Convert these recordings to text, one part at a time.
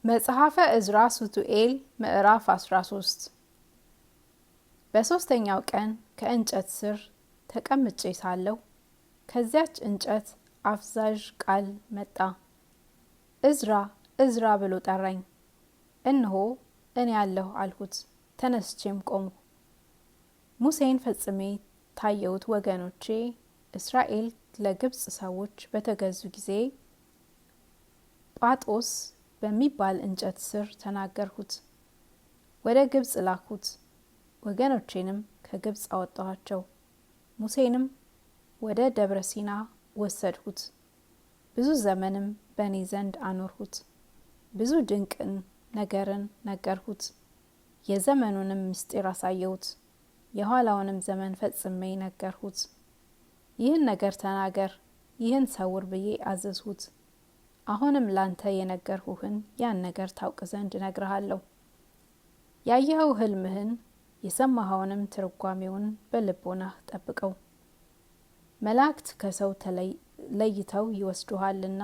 መጽሐፈ ዕዝራ ሱቱኤል ምዕራፍ 13 በሶስተኛው ቀን ከእንጨት ስር ተቀምጬ ሳለሁ ከዚያች እንጨት አፍዛዥ ቃል መጣ። ዕዝራ ዕዝራ ብሎ ጠራኝ። እነሆ እኔ አለሁ አልሁት። ተነስቼም ቆምሁ። ሙሴን ፈጽሜ ታየሁት። ወገኖቼ እስራኤል ለግብጽ ሰዎች በተገዙ ጊዜ ጳጦስ በሚባል እንጨት ስር ተናገርሁት። ወደ ግብጽ ላኩት። ወገኖቼንም ከግብጽ አወጣኋቸው። ሙሴንም ወደ ደብረ ሲና ወሰድሁት። ብዙ ዘመንም በእኔ ዘንድ አኖርሁት። ብዙ ድንቅን ነገርን ነገርሁት። የዘመኑንም ምስጢር አሳየሁት። የኋላውንም ዘመን ፈጽሜ ነገርሁት። ይህን ነገር ተናገር፣ ይህን ሰውር ብዬ አዘዝሁት። አሁንም ላንተ የነገርሁህን ያን ነገር ታውቅ ዘንድ እነግርሃለሁ። ያየኸው ህልምህን የሰማኸውንም ትርጓሜውን በልቦናህ ጠብቀው። መላእክት ከሰው ለይተው ይወስዱሃልና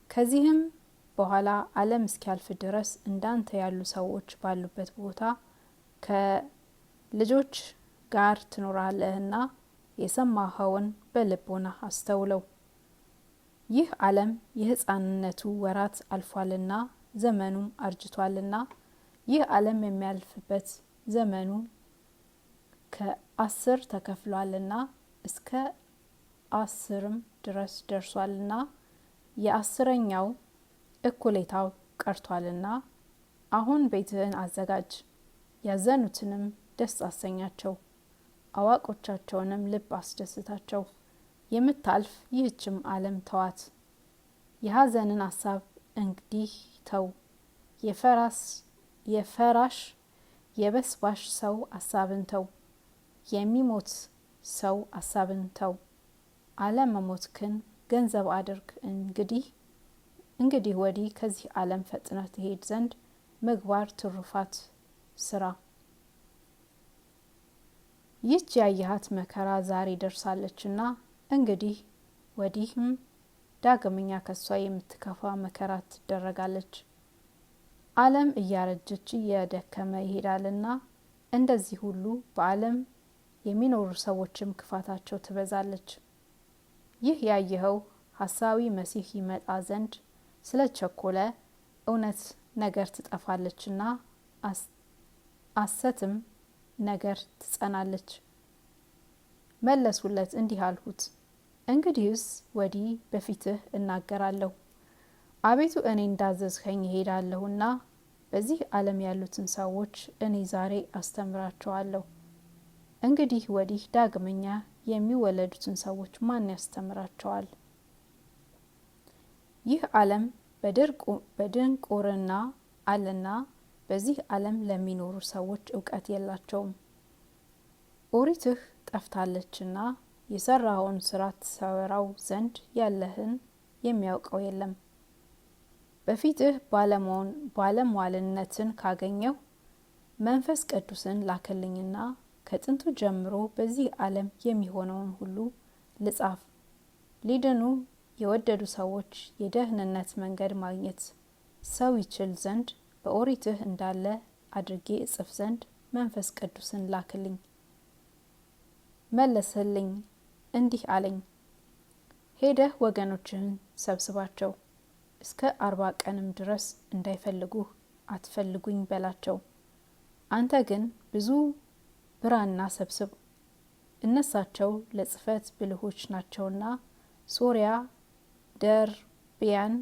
ከዚህም በኋላ ዓለም እስኪያልፍ ድረስ እንዳንተ ያሉ ሰዎች ባሉበት ቦታ ከልጆች ጋር ትኖራለህና የሰማኸውን በልቦናህ አስተውለው። ይህ ዓለም የሕፃንነቱ ወራት አልፏልና ዘመኑም አርጅቷልና ይህ ዓለም የሚያልፍበት ዘመኑ ከ10 ተከፍሏልና እስከ 10 ድረስ ደርሷልና የ10ኛው እኩሌታው ቀርቷልና አሁን ቤትህን አዘጋጅ፣ ያዘኑትንም ደስ አሰኛቸው፣ አዋቆቻቸውንም ልብ አስደስታቸው። የምታልፍ ይህችም ዓለም ተዋት። የሐዘንን ሐሳብ እንግዲህ ተው። የፈራሽ የበስባሽ ሰው ሐሳብን ተው። የሚሞት ሰው ሐሳብን ተው። አለመሞትክን ገንዘብ አድርግ። እንግዲህ ወዲህ ከዚህ ዓለም ፈጥነህ ትሄድ ዘንድ ምግባር ትሩፋት ስራ። ይህች ያየሃት መከራ ዛሬ ደርሳለችና እንግዲህ ወዲህም ዳግመኛ ከሷ የምትከፋ መከራ ትደረጋለች። ዓለም እያረጀች እየደከመ ይሄዳልና እንደዚህ ሁሉ በዓለም የሚኖሩ ሰዎችም ክፋታቸው ትበዛለች። ይህ ያየኸው ሐሳዊ መሲህ ይመጣ ዘንድ ስለ ቸኮለ እውነት ነገር ትጠፋለችና ሐሰትም ነገር ትጸናለች። መለሱለት እንዲህ አልሁት፣ እንግዲህስ ወዲህ በፊትህ እናገራለሁ። አቤቱ እኔ እንዳዘዝኸኝ እሄዳለሁና በዚህ ዓለም ያሉትን ሰዎች እኔ ዛሬ አስተምራቸዋለሁ። እንግዲህ ወዲህ ዳግመኛ የሚወለዱትን ሰዎች ማን ያስተምራቸዋል? ይህ ዓለም በድንቁርና አለና በዚህ ዓለም ለሚኖሩ ሰዎች እውቀት የላቸውም። ኦሪትህ ጠፍታለችና የሰራኸውን ስራ ትሰራው ዘንድ ያለህን የሚያውቀው የለም። በፊትህ ባለሟልነትን ካገኘው መንፈስ ቅዱስን ላከልኝና ከጥንቱ ጀምሮ በዚህ ዓለም የሚሆነውን ሁሉ ልጻፍ። ሊድኑ የወደዱ ሰዎች የደህንነት መንገድ ማግኘት ሰው ይችል ዘንድ በኦሪትህ እንዳለ አድርጌ እጽፍ ዘንድ መንፈስ ቅዱስን ላክልኝ። መለሰልኝ እንዲህ አለኝ፣ ሄደህ ወገኖችህን ሰብስባቸው፣ እስከ 40 ቀንም ድረስ እንዳይፈልጉህ አትፈልጉኝ በላቸው። አንተ ግን ብዙ ብራና ሰብስብ፣ እነሳቸው ለጽፈት ብልሆች ናቸውና ሶሪያ፣ ደርቢያን፣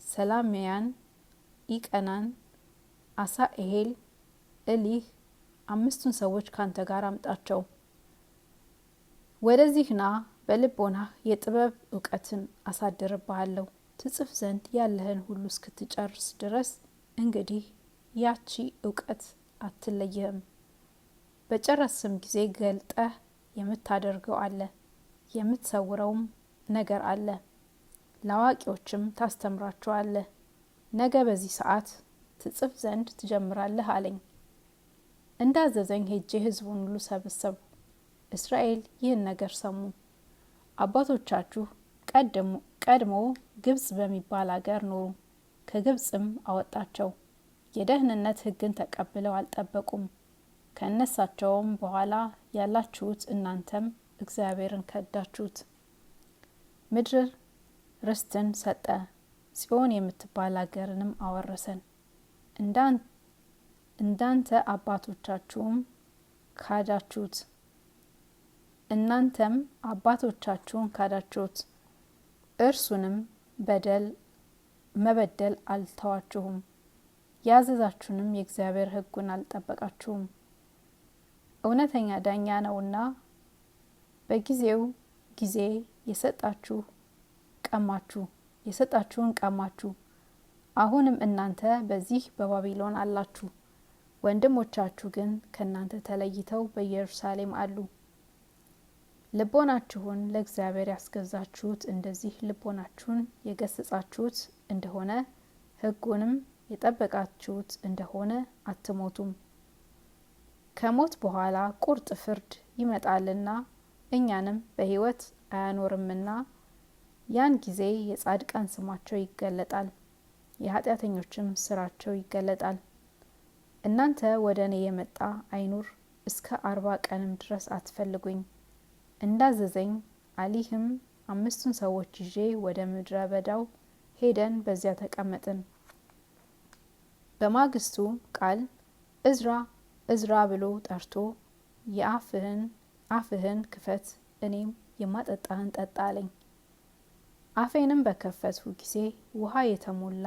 ሰላሚያን፣ ኢቀናን፣ አሳኤል፣ እሊህ 5 ሰዎች ካንተ ጋር አምጣቸው። ወደዚህ ና፣ በልቦናህ የጥበብ እውቀትን አሳድርብሃለሁ። ትጽፍ ዘንድ ያለህን ሁሉ እስክትጨርስ ድረስ እንግዲህ ያቺ እውቀት አትለይህም። በጨረስም ጊዜ ገልጠህ የምታደርገው አለ፣ የምትሰውረውም ነገር አለ። ለአዋቂዎችም ታስተምራቸዋለህ። ነገ በዚህ ሰዓት ትጽፍ ዘንድ ትጀምራለህ አለኝ። እንዳዘዘኝ ሄጄ ሕዝቡን ሁሉ ሰበሰቡ። እስራኤል ይህን ነገር ሰሙ። አባቶቻችሁ ቀድሞ ግብጽ በሚባል አገር ኖሩ። ከግብጽም አወጣቸው። የደህንነት ሕግን ተቀብለው አልጠበቁም። ከእነሳቸውም በኋላ ያላችሁት እናንተም እግዚአብሔርን ከዳችሁት። ምድር ርስትን ሰጠ፣ ጽዮን የምትባል አገርንም አወረሰን። እንዳንተ አባቶቻችሁም ካዳችሁት፣ እናንተም አባቶቻችሁን ካዳችሁት። እርሱንም መበደል አልተዋችሁም፣ ያዘዛችሁንም የእግዚአብሔር ሕጉን አልጠበቃችሁም። እውነተኛ ዳኛ ነውና በጊዜው ጊዜ የሰጣችሁን ቀማችሁ። አሁንም እናንተ በዚህ በባቢሎን አላችሁ፣ ወንድሞቻችሁ ግን ከእናንተ ተለይተው በኢየሩሳሌም አሉ። ልቦናችሁን ለእግዚአብሔር ያስገዛችሁት እንደዚህ ልቦናችሁን የገሰጻችሁት እንደሆነ ሕጉንም የጠበቃችሁት እንደሆነ አትሞቱም። ከሞት በኋላ ቁርጥ ፍርድ ይመጣልና እኛንም በሕይወት አያኖርምና ያን ጊዜ የጻድቃን ስማቸው ይገለጣል፣ የኃጢአተኞችም ስራቸው ይገለጣል። እናንተ ወደ እኔ የመጣ አይኑር፣ እስከ 40 ቀንም ድረስ አትፈልጉኝ። እንዳዘዘኝ አሊህም 5 ሰዎች ይዤ ወደ ምድረ በዳው ሄደን በዚያ ተቀመጥን። በማግስቱ ቃል እዝራ ብሎ ጠርቶ አፍህን ክፈት፣ እኔም የማጠጣህን ጠጣ አለኝ። አፌንም በከፈትሁ ጊዜ ውሃ የተሞላ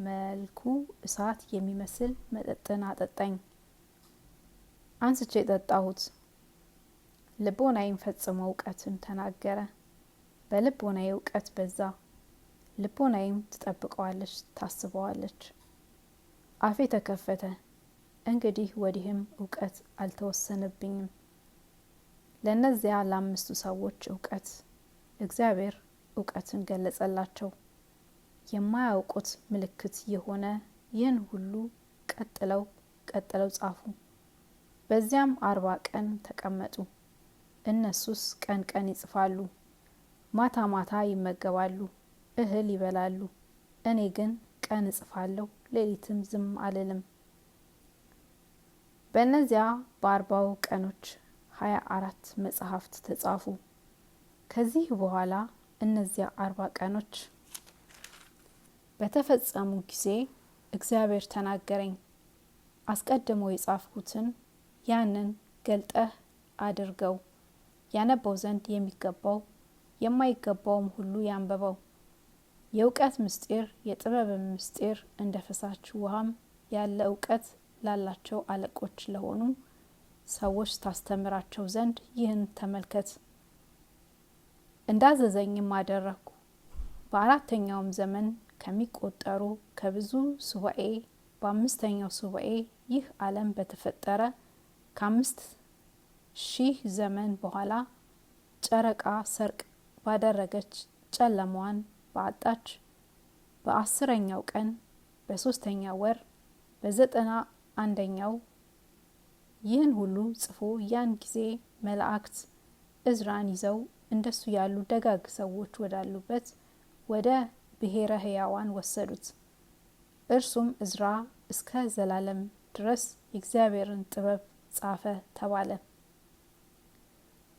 መልኩ እሳት የሚመስል መጠጥን አጠጣኝ። አንስቼ ጠጣሁት። ልቦናዬም ፈጽሞ እውቀትን ተናገረ። በልቦናዬ እውቀት በዛ፣ ልቦናዬም ትጠብቀዋለች ታስበዋለች። አፌ ተከፈተ፣ እንግዲህ ወዲህም እውቀት አልተወሰነብኝም። ለእነዚያ ለ5 ሰዎች እግዚአብሔር እውቀትን ገለጸላቸው። የማያውቁት ምልክት የሆነ ይህን ሁሉ ቀጥለው ጻፉ። በዚያም 40 ቀን ተቀመጡ። እነሱስ ቀን ቀን ይጽፋሉ፣ ማታ ማታ ይመገባሉ፣ እህል ይበላሉ። እኔ ግን ቀን እጽፋለሁ፣ ሌሊትም ዝም አልልም። በእነዚያ በ40 ቀኖች 24 መጽሐፍት ተጻፉ። ከዚህ በኋላ እነዚያ 40 ቀኖች በተፈጸሙ ጊዜ እግዚአብሔር ተናገረኝ። አስቀድሞ የጻፍኩትን ያንን ገልጠህ አድርገው፣ ያነበው ዘንድ የሚገባው የማይገባውም ሁሉ ያንበበው። የእውቀት ምስጢር የጥበብም ምስጢር እንደ ፈሳሽ ውሃም ያለ እውቀት ላላቸው አለቆች ለሆኑ ሰዎች ታስተምራቸው ዘንድ ይህን ተመልከት። እንዳዘዘኝም አደረግኩ። በ4ኛውም ዘመን ከሚቆጠሩ ከብዙ ሱባኤ በ5ኛው ሱባኤ ይህ ዓለም በተፈጠረ ከ5000 ዘመን በኋላ ጨረቃ ሰርቅ ባደረገች ጨለማዋን በአጣች በ10ኛው ቀን በ3ኛው ወር በ91ኛው ይህን ሁሉ ጽፎ ያን ጊዜ መላእክት እዝራን ይዘው እንደሱ ያሉ ደጋግ ሰዎች ወዳሉበት ወደ ብሔረ ሕያዋን ወሰዱት። እርሱም እዝራ እስከ ዘላለም ድረስ የእግዚአብሔርን ጥበብ ጻፈ ተባለ።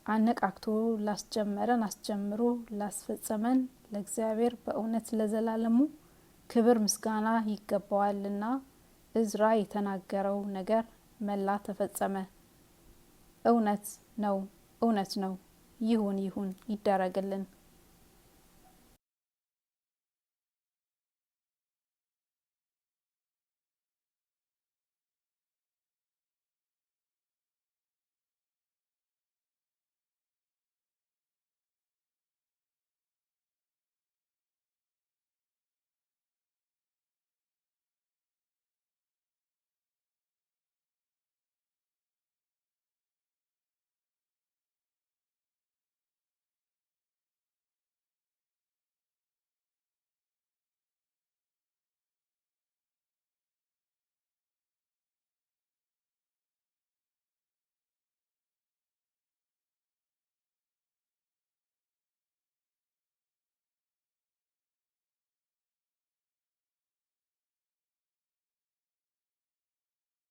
አነቃቅቶ ላስጀመረን አስጀምሮ ላስፈጸመን ለእግዚአብሔር በእውነት ለዘላለሙ ክብር ምስጋና ይገባዋልና እዝራ የተናገረው ነገር መላ ተፈጸመ። እውነት ነው፣ ይሁን ይደረግልን።